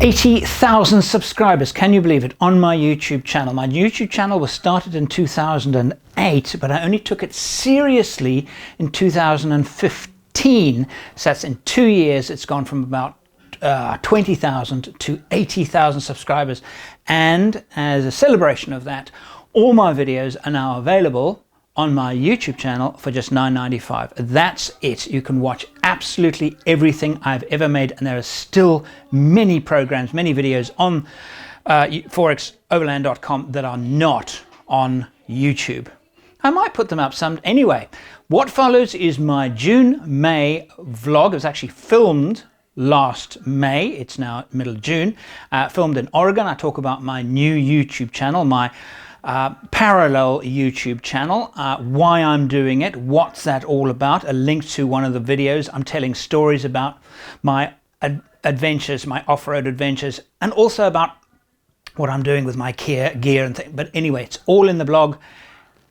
80,000 subscribers, can you believe it, on my YouTube channel. My YouTube channel was started in 2008, but I only took it seriously in 2015. So that's in 2 years, it's gone from about 20,000 to 80,000 subscribers. And as a celebration of that, all my videos are now available on my YouTube channel for just $9.95. That's it. You can watch absolutely everything I've ever made, and there are still many programs, many videos on forexoverland.com that are not on YouTube. I might put them up some anyway. What follows is my June-May vlog. It was actually filmed last May. It's now middle of June. Filmed in Oregon. I talk about my new YouTube channel, my parallel YouTube channel, why I'm doing it, what's that all about, a link to one of the videos. I'm telling stories about my adventures, my off-road adventures, and also about what I'm doing with my gear and things. But anyway, it's all in the blog.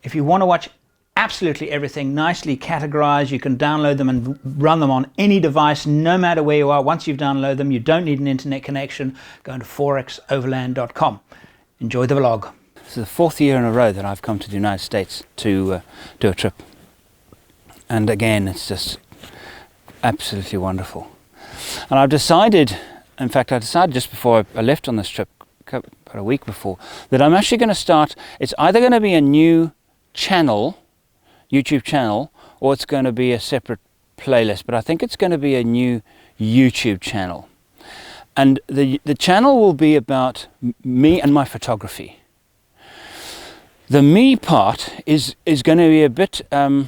If you want to watch absolutely everything nicely categorized, you can download them and run them on any device, no matter where you are. Once you've downloaded them, you don't need an internet connection. Go to forexoverland.com. Enjoy the vlog. This is the fourth year in a row that I've come to the United States to do a trip, and again it's just absolutely wonderful. And I've decided, in fact I decided just before I left on this trip, about a week before, that I'm actually going to start, it's either going to be a new channel, YouTube channel, or it's going to be a separate playlist, but I think it's going to be a new YouTube channel. And the channel will be about me and my photography. The me part is going to be a bit, a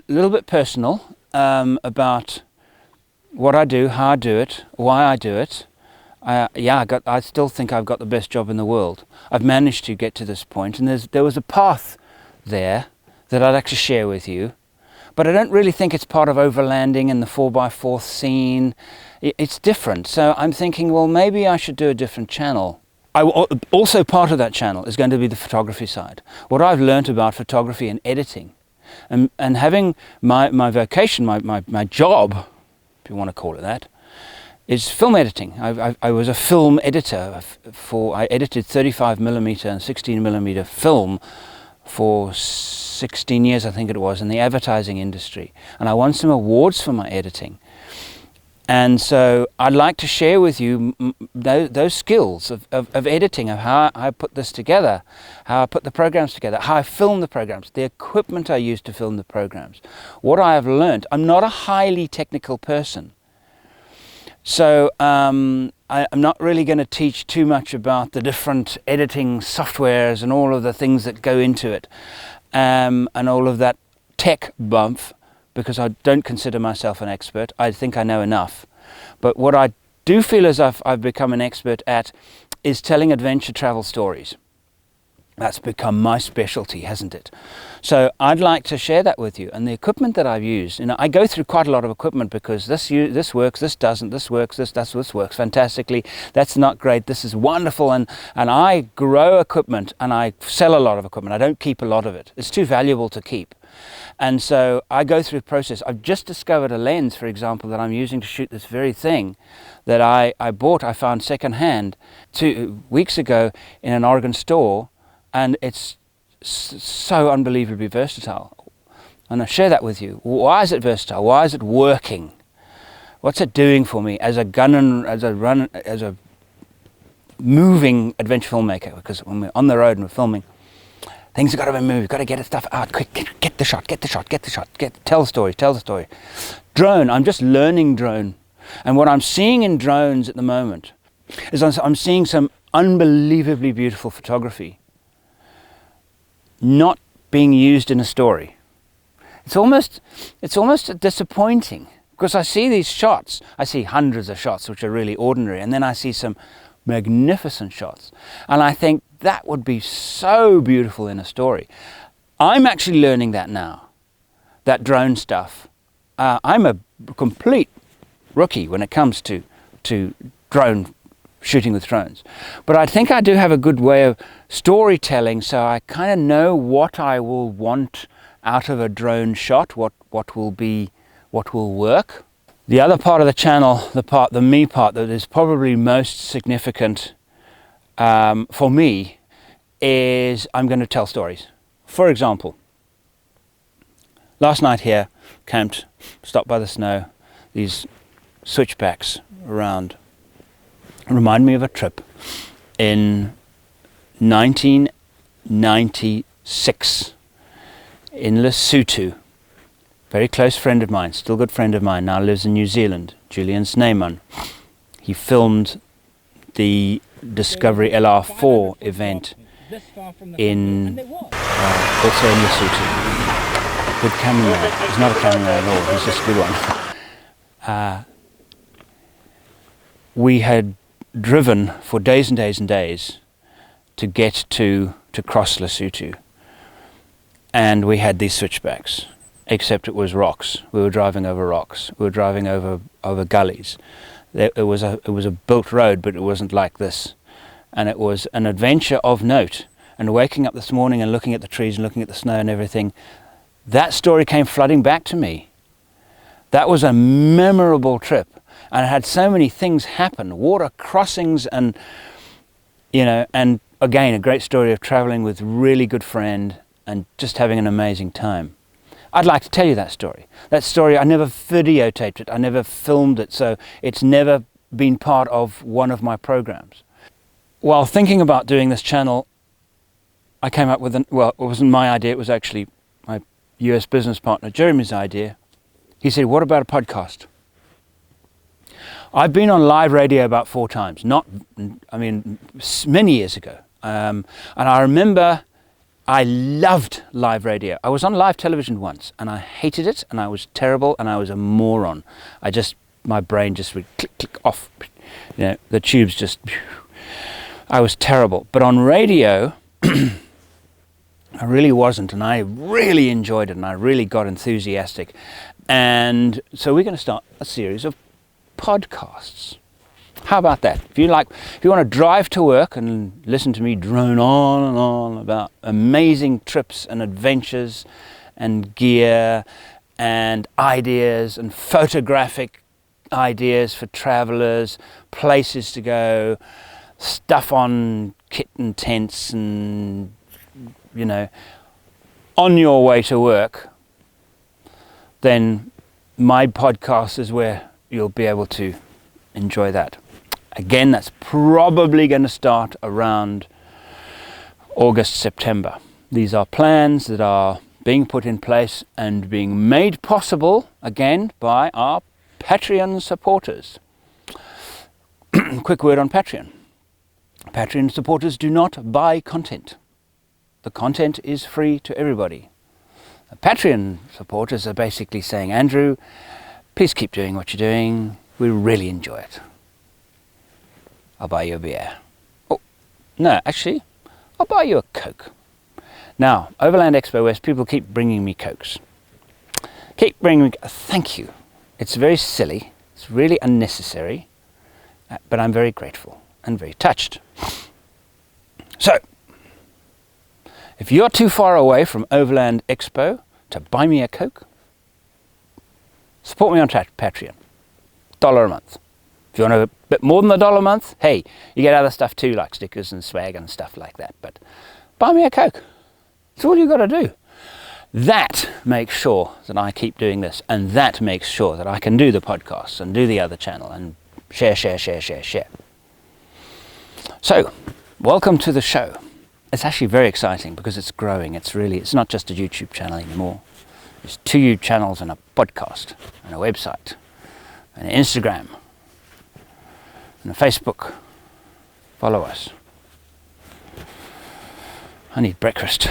little bit personal, about what I do, how I do it, why I do it. I still think I've got the best job in the world. I've managed to get to this point, and there was a path there that I'd like to share with you. But I don't really think it's part of overlanding and the 4x4 scene. It's different. So I'm thinking, well, maybe I should do a different channel. Also part of that channel is going to be the photography side. What I've learned about photography and editing, and having my vocation, my job, if you want to call it that, is film editing. I was a film editor. I edited 35mm and 16mm film for 16 years, I think it was, in the advertising industry. And I won some awards for my editing. And so I'd like to share with you those skills of editing, of how I put this together, how I put the programs together, how I film the programs, the equipment I use to film the programs, what I have learned. I'm not a highly technical person. So I'm not really going to teach too much about the different editing softwares and all of the things that go into it, and all of that tech bump, because I don't consider myself an expert. I think I know enough. But what I do feel as I've become an expert at is telling adventure travel stories. That's become my specialty, hasn't it? So I'd like to share that with you. And the equipment that I've used, I go through quite a lot of equipment, because this works, this doesn't, this works, this works fantastically, that's not great, this is wonderful. And I grow equipment and I sell a lot of equipment. I don't keep a lot of it. It's too valuable to keep. And so I go through the process. I've just discovered a lens, for example, that I'm using to shoot this very thing that I found secondhand 2 weeks ago in an Oregon store. And it's so unbelievably versatile. And I'll share that with you. Why is it versatile? Why is it working? What's it doing for me as a as a moving adventure filmmaker? Because when we're on the road and we're filming, things have got to be moved. You've got to get the stuff out quick. Get the shot. Tell the story. Drone. I'm just learning drone. And what I'm seeing in drones at the moment is I'm seeing some unbelievably beautiful photography not being used in a story. It's almost disappointing, because I see these shots. I see hundreds of shots which are really ordinary, and then I see some magnificent shots, and I think that would be so beautiful in a story. I'm actually learning that now, that drone stuff. I'm a complete rookie when it comes to drone shooting with drones, but I think I do have a good way of storytelling, so I kind of know what I will want out of a drone shot, what will work. The other part of the channel, the me part that is probably most significant for me, is I'm going to tell stories. For example, last night here, camped, stopped by the snow, these switchbacks around remind me of a trip in 1996 in Lesotho. Very close friend of mine, still good friend of mine, now lives in New Zealand, Julian Snyman. He filmed the Discovery LR4 event in also in Lesotho. Good cameraman. He's not a cameraman at all, he's just a good one. We had driven for days and days and days to get to cross Lesotho, and we had these switchbacks, except it was rocks. We were driving over rocks. We were driving over gullies. It was a built road, but it wasn't like this, and it was an adventure of note. And waking up this morning and looking at the trees and looking at the snow and everything, that story came flooding back to me. That was a memorable trip, and it had so many things happen, water crossings, and and again a great story of traveling with a really good friend and just having an amazing time. I'd like to tell you that story. That story, I never videotaped it, I never filmed it, so it's never been part of one of my programs. While thinking about doing this channel, I came up with it wasn't my idea, it was actually my US business partner Jeremy's idea. He said, what about a podcast? I've been on live radio about 4 times, many years ago. And I remember I loved live radio. I was on live television once and I hated it, and I was terrible, and I was a moron. My brain just would click off. The tubes just, I was terrible. But on radio, I really wasn't, and I really enjoyed it, and I really got enthusiastic. And so we're going to start a series of podcasts. How about that? If you want to drive to work and listen to me drone on and on about amazing trips and adventures and gear and ideas and photographic ideas for travelers, places to go, stuff on kit and tents, and on your way to work, then my podcast is where you'll be able to enjoy that. Again, that's probably going to start around August, September. These are plans that are being put in place and being made possible, again, by our Patreon supporters. Quick word on Patreon. Patreon supporters do not buy content. The content is free to everybody. The Patreon supporters are basically saying, Andrew, please keep doing what you're doing. We really enjoy it. I'll buy you a beer. Oh, no, actually, I'll buy you a Coke. Now, Overland Expo West, people keep bringing me Cokes. Thank you. It's very silly. It's really unnecessary. But I'm very grateful and very touched. So, if you're too far away from Overland Expo to buy me a Coke, support me on Patreon. $1 a month. If you want a bit more than $1 a month, hey, you get other stuff too, like stickers and swag and stuff like that. But buy me a Coke. That's all you've got to do. That makes sure that I keep doing this, and that makes sure that I can do the podcasts and do the other channel and share. So, welcome to the show. It's actually very exciting because it's growing. It's not just a YouTube channel anymore. There's 2 YouTube channels and a podcast and a website and an Instagram and a Facebook. Follow us. I need breakfast.